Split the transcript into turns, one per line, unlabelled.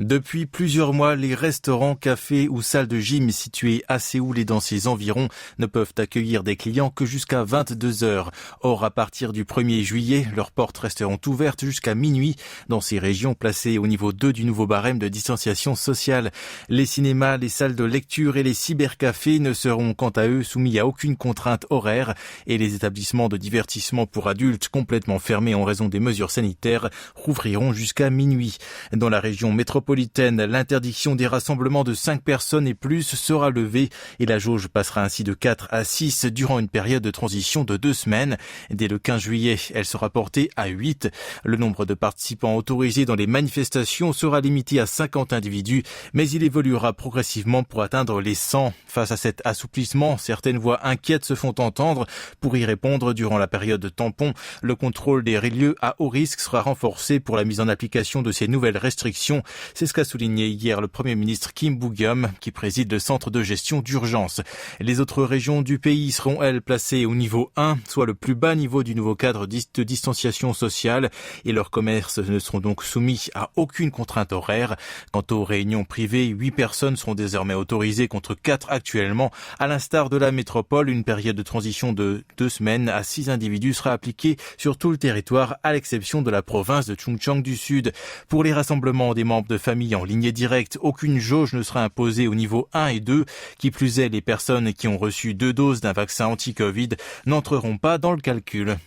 Depuis plusieurs mois, les restaurants, cafés ou salles de gym situés à Séoul et dans ses environs ne peuvent accueillir des clients que jusqu'à 22 heures. Or, à partir du 1er juillet, leurs portes resteront ouvertes jusqu'à minuit dans ces régions placées au niveau 2 du nouveau barème de distanciation sociale. Les cinémas, les salles de lecture et les cybercafés ne seront quant à eux soumis à aucune contrainte horaire et les établissements de divertissement pour adultes complètement fermés en raison des mesures sanitaires rouvriront jusqu'à minuit. Dans la région métropolitaine, l'interdiction des rassemblements de 5 personnes et plus sera levée et la jauge passera ainsi de 4 à 6 durant une période de transition de 2 semaines. Dès le 15 juillet, elle sera portée à 8. Le nombre de participants autorisés dans les manifestations sera limité à 50 individus, mais il évoluera progressivement pour atteindre les 100. Face à cet assouplissement, certaines voix inquiètes se font entendre. Pour y répondre, durant la période de tampon, le contrôle des lieux à haut risque sera renforcé pour la mise en application de ces nouvelles restrictions. C'est ce qu'a souligné hier le Premier ministre Kim Boo-kyum, qui préside le centre de gestion d'urgence. Les autres régions du pays seront, elles, placées au niveau 1, soit le plus bas niveau du nouveau cadre de distanciation sociale, et leurs commerces ne seront donc soumis à aucune contrainte horaire. Quant aux réunions privées, 8 personnes seront désormais autorisées contre 4 actuellement. À l'instar de la métropole, une période de transition de 2 semaines à 6 individus sera appliquée sur tout le territoire, à l'exception de la province de Chungcheong du Sud. Pour les rassemblements des membres de famille en ligne directe, aucune jauge ne sera imposée au niveau 1 et 2. Qui plus est, les personnes qui ont reçu 2 doses d'un vaccin anti-Covid n'entreront pas dans le calcul.